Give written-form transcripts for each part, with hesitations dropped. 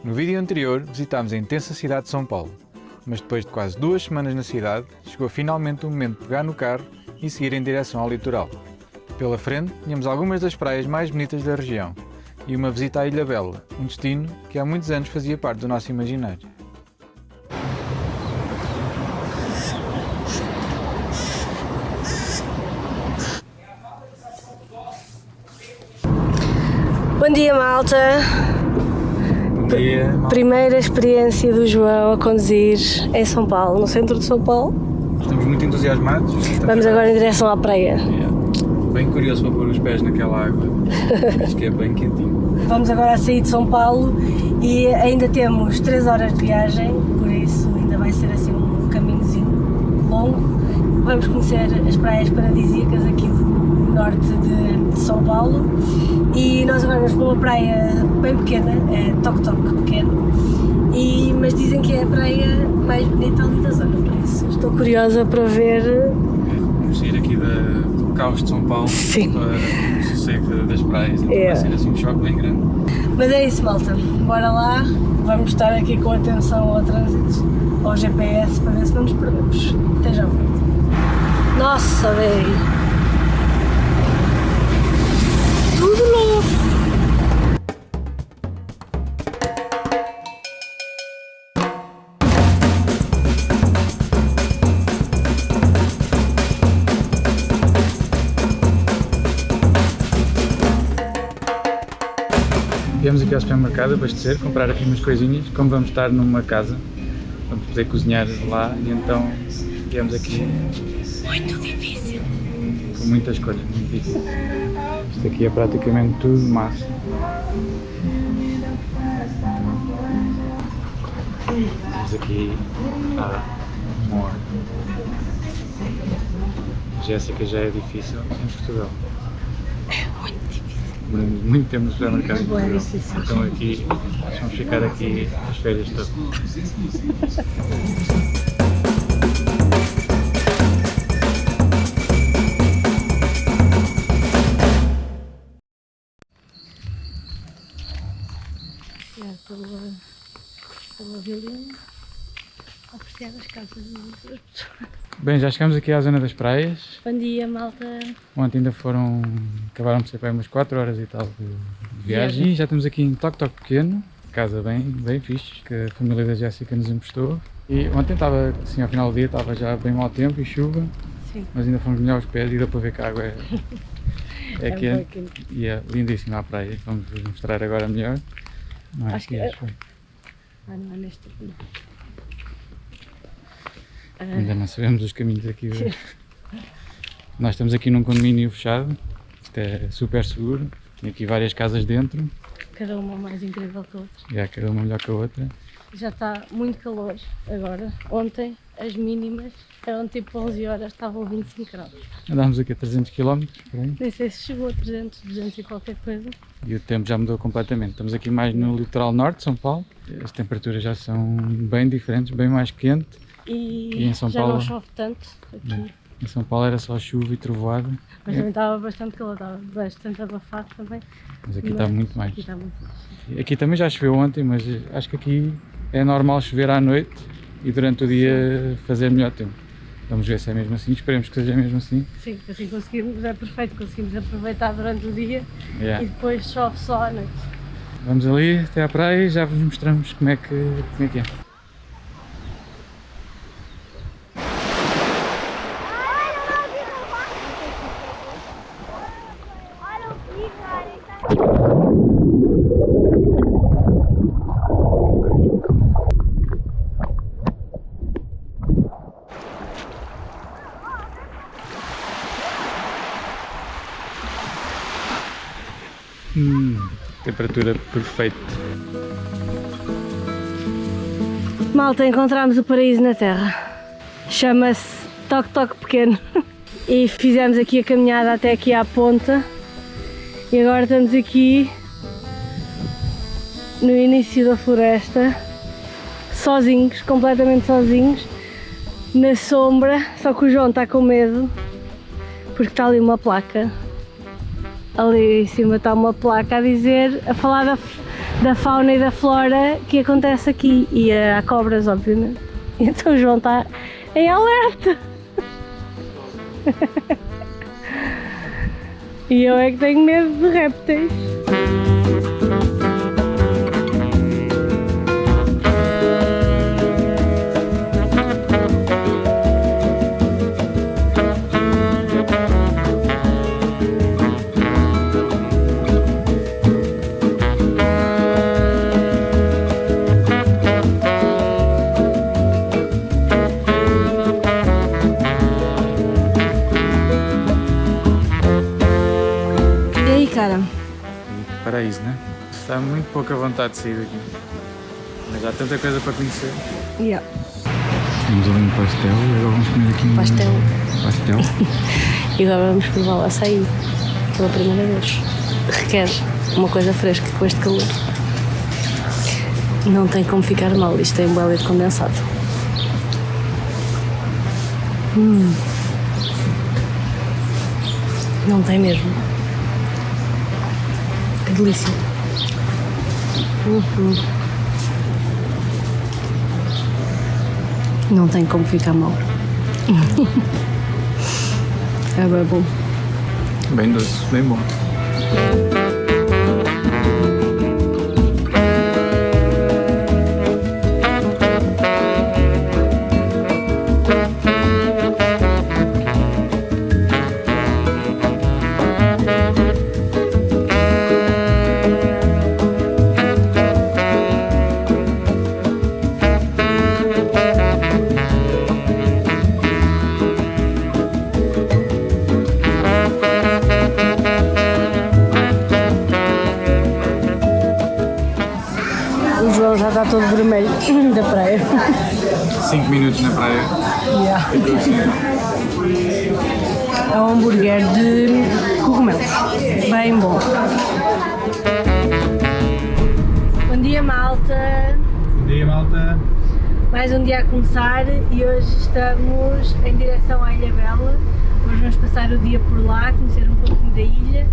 No vídeo anterior visitámos a intensa cidade de São Paulo, mas depois de quase 2 semanas na cidade, chegou finalmente o momento de pegar no carro e seguir em direção ao litoral. Pela frente, tínhamos algumas das praias mais bonitas da região e uma visita à Ilha Bela, um destino que há muitos anos fazia parte do nosso imaginário. Bom dia, malta! Bom dia, malta. Primeira experiência do João a conduzir em São Paulo, no centro de São Paulo. Estamos muito entusiasmados. Vamos agora em direção à praia. Bem curioso para pôr os pés naquela água, acho que é bem quentinho. Vamos agora a sair de São Paulo e ainda temos 3 horas de viagem, por isso ainda vai ser assim um caminhozinho longo. Vamos conhecer as praias paradisíacas aqui do norte de São Paulo e nós agora vamos para uma praia bem pequena, é Toque pequeno, mas dizem que é a praia mais bonita ali da zona, por isso estou curiosa para ver. Vamos sair aqui do caos de São Paulo. Sim. Para o sossego das praias, então vai ser assim um choque bem grande. Mas é isso, malta, bora lá, vamos estar aqui com atenção ao trânsito, ao GPS, para ver se não nos perdemos. Até já. Nossa, velho! Tudo novo! Viemos aqui ao supermercado abastecer, comprar aqui umas coisinhas, como vamos estar numa casa, vamos poder cozinhar lá e então viemos aqui. Muito difícil! Com muitas escolhas, muito difícil. Isto aqui é praticamente tudo massa. Temos aqui amor. Jéssica já é difícil em Portugal. Muito difícil! Muito tempo no supermercado em Boa, Portugal. difícil. Então aqui, vamos ficar aqui as férias todas. Pela violina, apreciar as casas das pessoas. Bem, já chegamos aqui à zona das praias. Bom dia, malta! Ontem ainda acabaram de ser para aí umas 4 horas e tal de viagem. E já estamos aqui em Toque pequeno, casa bem fixe, que a família da Jéssica nos emprestou. E ontem estava, assim, ao final do dia, estava já bem mau tempo e chuva. Sim. Mas ainda fomos molhar os pés e deu para ver que a água é quente e é lindíssima a praia. Vamos vos mostrar agora melhor. Não é Acho que não é neste aqui. Ainda não sabemos os caminhos aqui. Nós estamos aqui num condomínio fechado, isto é super seguro, tem aqui várias casas dentro. Cada uma mais incrível que a outra. E há cada uma melhor que a outra. Já está muito calor agora. Ontem as mínimas eram tipo 11 horas, estavam 25 graus. Andámos aqui a 300 km por aí, Nem sei se chegou a 200 e qualquer coisa. e o tempo já mudou completamente. Estamos aqui mais no litoral norte de São Paulo, as temperaturas já são bem diferentes, bem mais quente. E em São já Paulo não chove tanto aqui. Em São Paulo era só chuva e trovoada, Mas também estava bastante calor, estava bastante abafado também. mas aqui está muito mais. Aqui está muito mais. Aqui também já choveu ontem, mas acho que aqui é normal chover à noite e durante o dia fazer melhor tempo. Vamos ver se é mesmo assim, esperemos que seja mesmo assim. Sim, assim conseguimos, é perfeito, conseguimos aproveitar durante o dia Yeah. e depois chove só à noite. Vamos ali até à praia e já vos mostramos como é que é. Temperatura perfeita. Malta, encontramos o paraíso na terra. Chama-se Toque Pequeno. E fizemos aqui a caminhada até aqui à ponta. E agora estamos aqui no início da floresta, sozinhos, completamente sozinhos, na sombra, só que o João está com medo, porque está ali uma placa. Ali em cima está uma placa a dizer, a falar da fauna e da flora que acontece aqui. E há cobras, obviamente. Então o João está em alerta. E eu é que tenho medo de répteis. Cara, Paraíso, né? Está muito pouca vontade de sair daqui. Mas há tanta coisa para conhecer. yeah. Temos ali um pastel e agora vamos comer aqui um pastel. E agora vamos provar o açaí pela primeira vez. Requer uma coisa fresca com este calor. Não tem como ficar mal, isto é um belo leite condensado. Não tem mesmo. Que delícia. Não tem como ficar mal. É bem bom. Bem doce, bem bom. O João já está todo vermelho da praia. 5 minutos na praia. Yeah. É um hambúrguer de cogumelos. Bem bom. Bom dia, malta. Bom dia, malta. Mais um dia a começar e hoje estamos em direção à Ilha Bela. Hoje vamos passar o dia por lá, conhecer um pouquinho da ilha,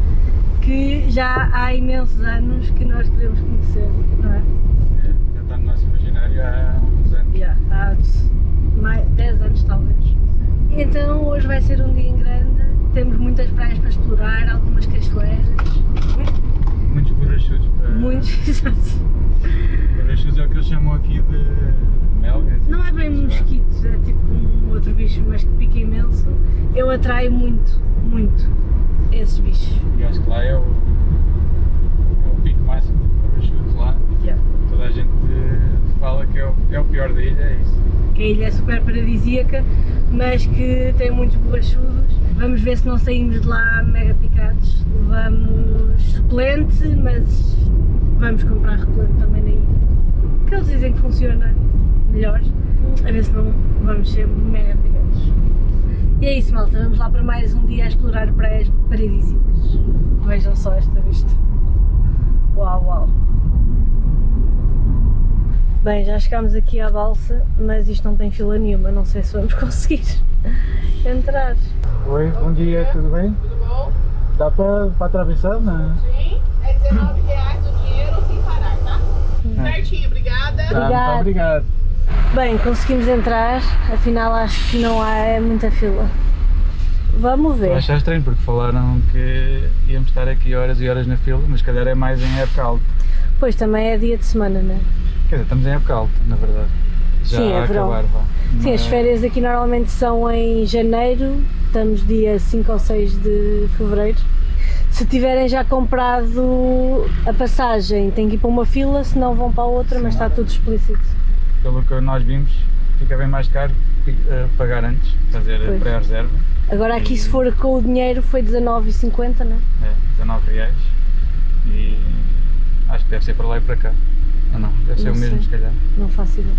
que já há imensos anos que nós queremos conhecer, não é? Já está no nosso imaginário há uns anos. Yeah, há mais 10 anos talvez. Então hoje vai ser um dia em grande, temos muitas praias para explorar, algumas cachoeiras. Muitos borrachudos para... Muitos, exato. Borrachudos é o que eles chamam aqui de melgas. Não é bem mosquitos, é tipo um outro bicho, mas que pica imenso. Eu atraio muito, muito esses bichos. E acho que lá é o pico máximo de borrachudos lá. Yeah. Toda a gente fala que é o pior da ilha, é isso. Que a ilha é super paradisíaca, mas que tem muitos borrachudos. Vamos ver se não saímos de lá mega picados. Levamos repelente, mas vamos comprar repelente também na ilha. Que eles dizem que funciona melhor, a ver se não vamos ser mega picados. E é isso, malta, vamos lá para mais um dia a explorar praias paradisíacas. Vejam só esta vista. Uau, uau! Bem, já chegámos aqui à balsa, mas isto não tem fila nenhuma, não sei se vamos conseguir entrar. Oi, bom dia, tudo bem? Tudo bom? Dá para atravessar, não? Sim, é R$19 o dinheiro sem parar, tá? Certinho, obrigada. Obrigada. Muito obrigado. Bem, conseguimos entrar, afinal acho que não há muita fila. Vamos ver. Achei estranho porque falaram que íamos estar aqui horas e horas na fila, mas se calhar é mais em época alta. Pois, também é dia de semana, não é? Quer dizer, estamos em época alta, na verdade. Já Sim, é a verão. acabar, vá. Sim, as férias aqui normalmente são em janeiro, estamos dia 5 ou 6 de fevereiro. Se tiverem já comprado a passagem, tem que ir para uma fila, senão vão para a outra, mas está tudo explícito. Pelo que nós vimos, fica bem mais caro pagar antes, fazer Pois. pré-reserva. Agora aqui se for com o dinheiro foi 19,50, não é? É, R$19. E acho que deve ser para lá e para cá. Ou não? Deve ser Não o mesmo, sei. se calhar. Não faço ideia.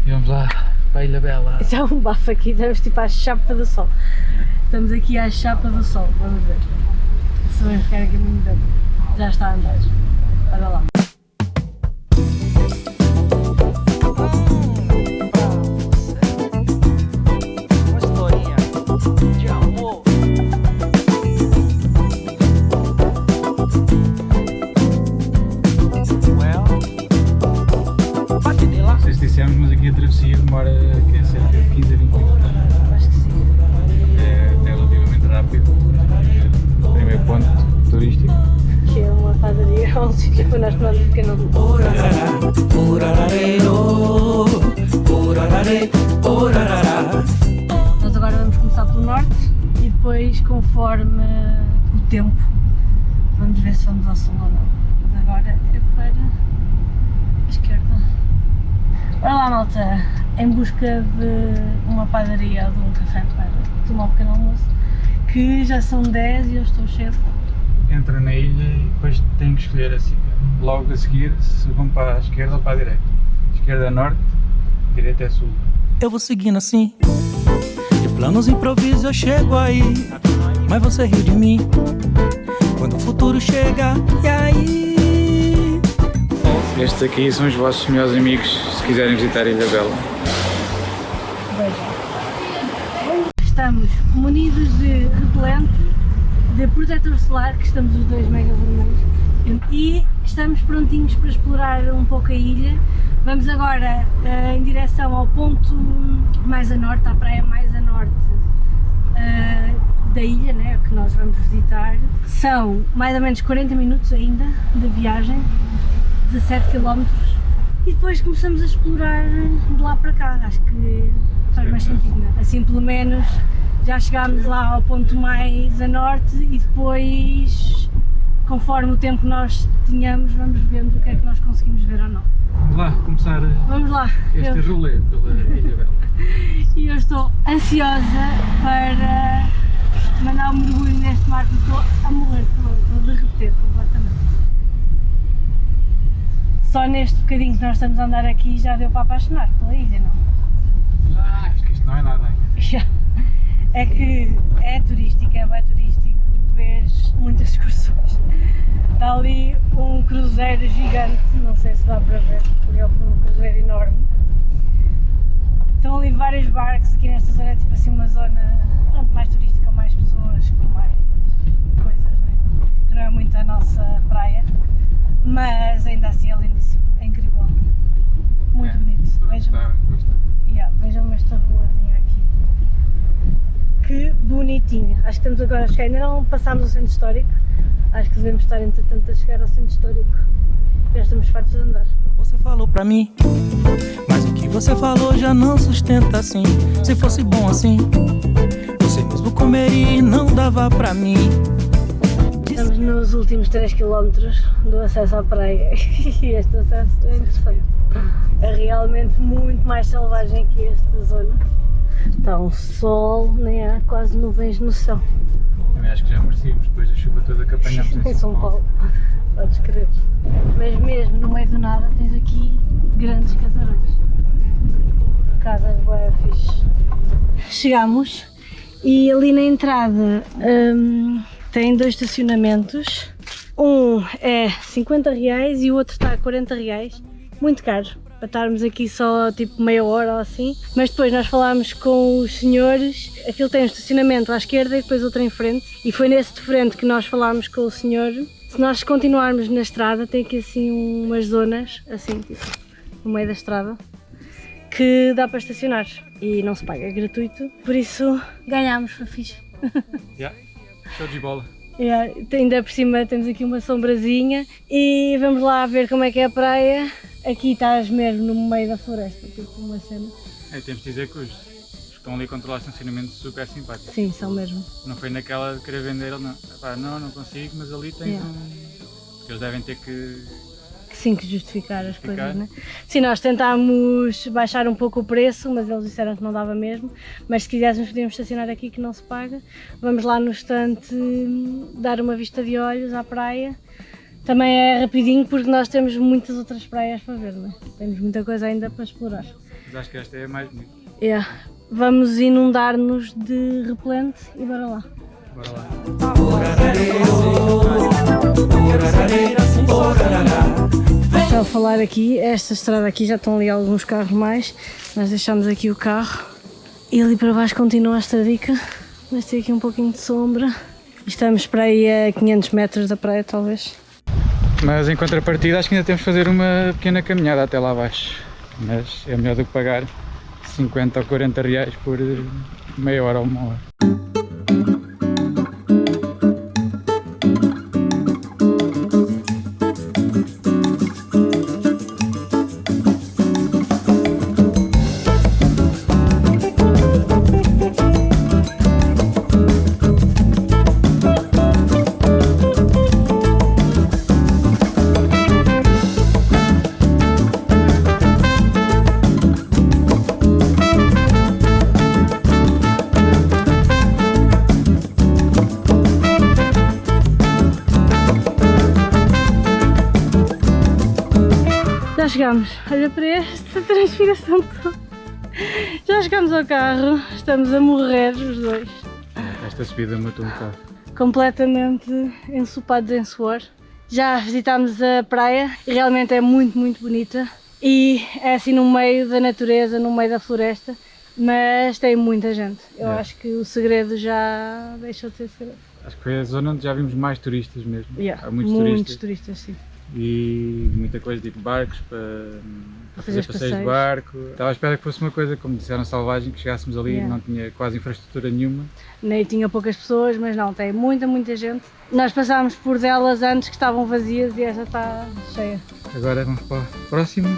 E vamos lá, para a Ilha Bela. Já um bafo aqui, estamos tipo à chapa do sol. Estamos aqui à chapa do sol, vamos ver. Se vamos ficar aqui muito tempo. Já está a andar. Olha lá. Uma historinha de amor. si demora cerca de 15 a 20 minutos. Acho que sim. É relativamente rápido. É o primeiro ponto turístico. Que é uma padaria, um sítio para nós tomarmos um pequeno almoço. Nós agora vamos começar pelo norte e depois, conforme o tempo, vamos ver se vamos ao sul ou não. Mas agora é para a esquerda. Olha lá, malta, em busca de uma padaria ou de um café para tomar um pequeno almoço, que já são 10 e eu estou cheia de fome. Entra na ilha e depois tem que escolher assim, logo a seguir se vão para a esquerda ou para a direita. Esquerda é norte, direita é sul. Eu vou seguindo assim, de planos improvisos eu chego aí, mas você riu de mim, quando o futuro chega, e aí? Estes aqui são os vossos melhores amigos, se quiserem visitar a Ilha Bela. Vejam. Estamos munidos de repelente, de protetor solar, que estamos os dois mega vermelhos, e estamos prontinhos para explorar um pouco a ilha. Vamos agora em direção ao ponto mais a norte, à praia mais a norte da ilha, né, que nós vamos visitar. São mais ou menos 40 minutos ainda de viagem, 17 km, e depois começamos a explorar de lá para cá. Acho que faz mais sentido, né? Assim pelo menos já chegámos lá ao ponto mais a norte e depois, conforme o tempo que nós tínhamos, vamos vendo o que é que nós conseguimos ver ou não. Vamos lá começar Vamos lá. este rolê pela Ilha Bela. E eu estou ansiosa para mandar um mergulho neste mar, porque estou a morrer, estou a derreter completamente. Só neste bocadinho que nós estamos a andar aqui já deu para apaixonar pela ilha, não? Acho que isto não é nada ainda. É que é turístico, é bem turístico, vês muitas excursões. Está ali um cruzeiro gigante, não sei se dá para ver, ali é um cruzeiro enorme. Estão ali vários barcos aqui nesta zona, é tipo assim uma zona mais turística, com mais pessoas, com mais coisas, né? Que não é muito a nossa praia, mas ainda assim é lindíssimo, é incrível, muito bonito. Vejam esta ruazinha aqui. Que bonitinha. Acho que estamos agora a chegar, ainda não passámos o centro histórico, acho que devemos estar entretanto a chegar ao centro histórico, já estamos fartos de andar. Você falou pra mim, mas o que você falou já não sustenta assim. Se fosse bom assim, você mesmo comeria e não dava pra mim. Estamos nos últimos 3 km do acesso à praia e este acesso é interessante. É realmente muito mais selvagem que esta zona. Está um sol, nem há quase nuvens no céu. Também acho que já merecíamos, depois da chuva toda que apanhamos Em São Paulo, podes crer. Mas mesmo no meio do nada tens aqui grandes casarões. Casas bué fixe. Chegámos e ali na entrada tem 2 estacionamentos. Um é 50 reais e o outro está a 40 reais. Muito caro, para estarmos aqui só tipo meia hora ou assim. Mas depois nós falámos com os senhores, aquilo tem um estacionamento à esquerda e depois outro em frente. E foi nesse de frente que nós falámos com o senhor. Se nós continuarmos na estrada, tem aqui assim umas zonas, assim tipo, no meio da estrada, que dá para estacionar e não se paga, é gratuito. Por isso ganhámos, foi fixe. Show de bola. Ainda por cima temos aqui uma sombrazinha e vamos lá ver como é que é a praia. Aqui estás mesmo no meio da floresta, tipo uma cena. Temos de dizer que os que estão ali a controlar o estacionamento super simpáticos. Sim, são mesmo. Não foi naquela de querer vender, não. Epá, não consigo, mas ali tens Porque eles devem ter que... Sim, que justificar as coisas, né? Sim, nós tentámos baixar um pouco o preço, mas eles disseram que não dava mesmo. Mas se quiséssemos podíamos estacionar aqui que não se paga. Vamos lá no estante dar uma vista de olhos à praia. Também é rapidinho porque nós temos muitas outras praias para ver, não é? Temos muita coisa ainda para explorar. Mas acho que esta é a mais bonita. Vamos inundar-nos de repelente e bora lá. Bora lá. Só a falar aqui, esta estrada aqui já estão ali alguns carros mais. Nós deixamos aqui o carro e ali para baixo continua a estradica, mas tem aqui um pouquinho de sombra. Estamos para aí a 500 metros da praia talvez. Mas em contrapartida acho que ainda temos que fazer uma pequena caminhada até lá abaixo. Mas é melhor do que pagar 50 ou 40 reais por meia hora ou uma hora. Já chegámos, olha para esta transfiguração toda. Já chegámos ao carro, estamos a morrer os dois. Esta subida matou um bocado. Completamente ensopados em suor. Já visitámos a praia e realmente é muito, muito bonita. E é assim no meio da natureza, no meio da floresta, mas tem muita gente. Eu acho que o segredo já deixou de ser segredo. Acho que foi a zona onde já vimos mais turistas mesmo. Há muitos turistas, sim. E muita coisa, tipo barcos para fazer passeios de barco. Estava à espera que fosse uma coisa, como disseram, selvagem, que chegássemos ali e não tinha quase infraestrutura nenhuma. Nem tinha poucas pessoas, mas não, tem muita, muita gente. Nós passámos por delas antes que estavam vazias e esta está cheia. Agora vamos para a próxima.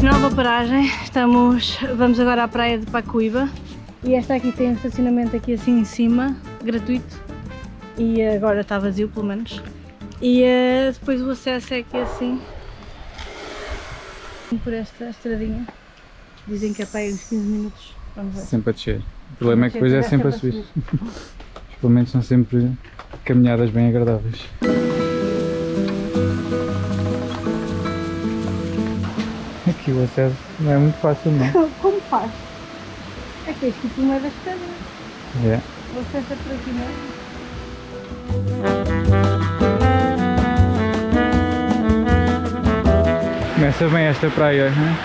Nova paragem, vamos agora à praia de Pacuíba e esta aqui tem um estacionamento aqui assim em cima, gratuito, e agora está vazio pelo menos. E depois o acesso é aqui assim, por esta estradinha, dizem que é para aí uns 15 minutos, vamos ver. Sempre a descer, o problema é que depois é sempre a subir. Os pelo menos são sempre caminhadas bem agradáveis. Aqui o acesso não é muito fácil, não. Como faz? É que é aqui por meio das pedras. É. O acesso é por aqui mesmo. Começa bem esta praia, né?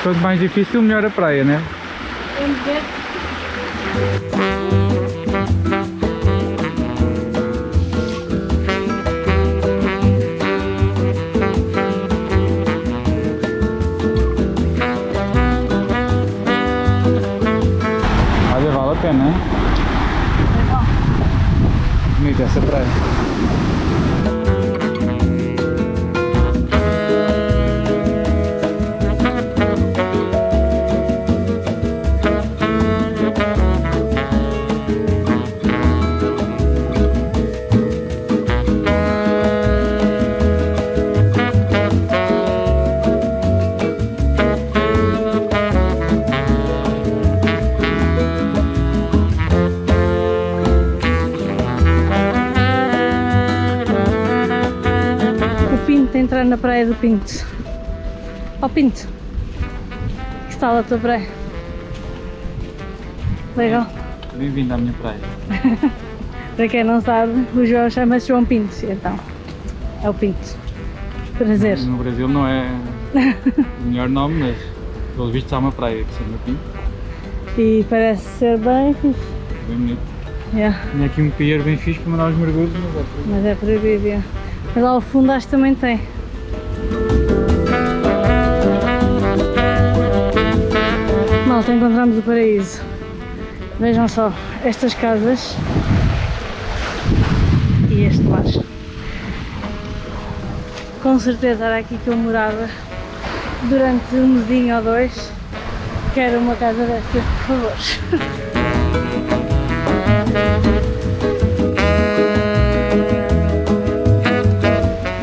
Quanto mais difícil, melhor a praia, né? Vamos ver. Vale a pena, hein? Bonita essa praia. Entrar na praia do Pinto. Ó Pinto, que tal a tua praia? Legal? Bem-vindo à minha praia. Para quem não sabe, o João chama-se João Pinto, então é o Pinto. Prazer. No Brasil não é o melhor nome, mas pelos vistos há uma praia que se chama Pinto. E parece ser bem fixe. Bem bonito. Yeah. Tinha aqui um pier bem fixe para mandar os mergulhos, Mas é proibido, yeah. Mas lá ao fundo acho que também tem. Malta, encontramos o paraíso. Vejam só, estas casas e este mar. Com certeza era aqui que eu morava durante um mesinho ou dois. Quero uma casa destas, por favor.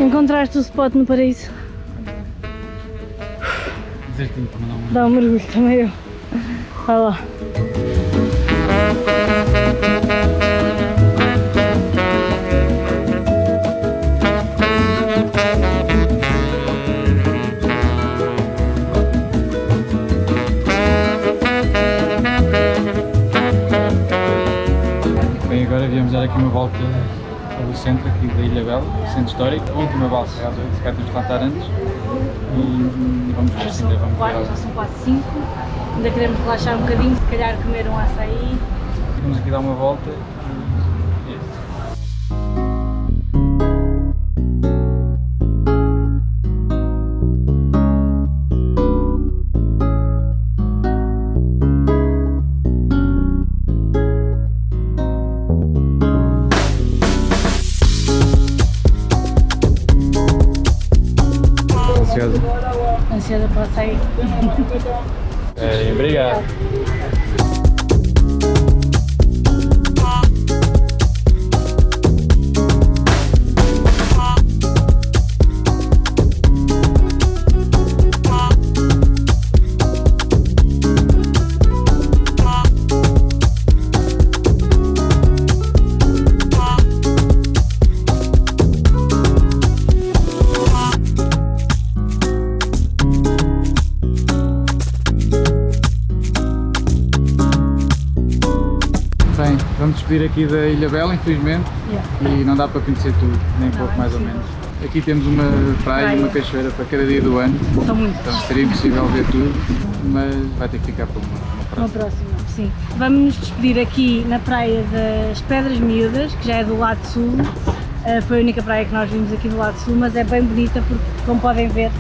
Encontraste o spot no paraíso? Desertinho para mandar um Dá um mergulho também eu. Vai lá. Bem, agora viemos dar aqui uma volta pelo centro aqui da Ilha Bela, centro histórico. A última balsa é às 8, se calhar temos que levantar antes. E vamos ver se ainda vamos ver. Já são quase 5. Ainda queremos relaxar um bocadinho, se calhar comer um açaí. Vamos aqui dar uma volta e é isso. Vamos despedir aqui da Ilha Bela, infelizmente, e não dá para conhecer tudo, nem pouco mais ou menos. Aqui temos uma praia e uma cachoeira para cada dia do ano. São muitos. Então seria impossível ver tudo, mas vai ter que ficar para uma próxima. Sim. Vamos nos despedir aqui na praia das Pedras Miúdas, que já é do lado sul. Foi a única praia que nós vimos aqui do lado sul, mas é bem bonita porque, como podem ver,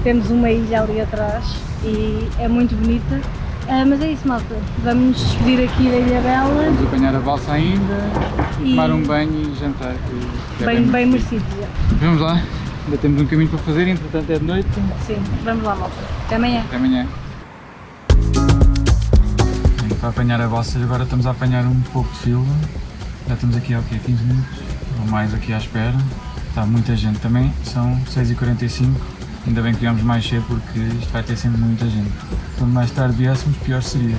temos uma ilha ali atrás e é muito bonita. Mas é isso, malta. Vamos nos despedir aqui da Ilha Bela. Vamos apanhar a balsa ainda e tomar um banho e jantar. Que é bem merecido. Vamos lá, ainda temos um caminho para fazer, entretanto é de noite. Sim, vamos lá, malta. Até amanhã. Até amanhã. Para apanhar a balsa, agora estamos a apanhar um pouco de fila. Já estamos aqui há 15 minutos, ou mais aqui à espera. Está muita gente também, são 6h45. Ainda bem que viemos mais cedo porque isto vai ter sempre muita gente. Quanto mais tarde viéssemos, pior seria.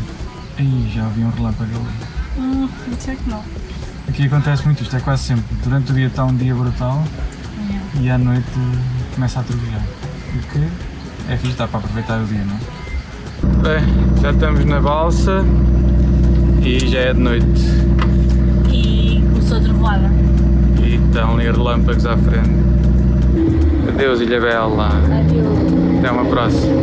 Aí já havia um relâmpago ali. Isso é que não. Aqui acontece muito isto, é quase sempre. Durante o dia está um dia brutal e à noite começa a trovejar. Porque é fixe, dá para aproveitar o dia, não é? Bem, já estamos na balsa e já é de noite. E começou a trovoada. E estão ali relâmpagos à frente. Adeus, Ilha Bela. Adeus. Até uma próxima.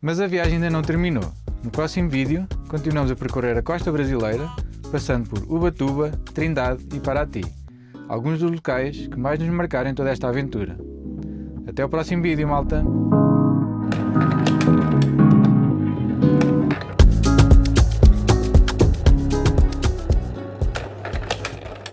Mas a viagem ainda não terminou. No próximo vídeo, continuamos a percorrer a costa brasileira, passando por Ubatuba, Trindade e Paraty, alguns dos locais que mais nos marcaram em toda esta aventura. Até o próximo vídeo, malta!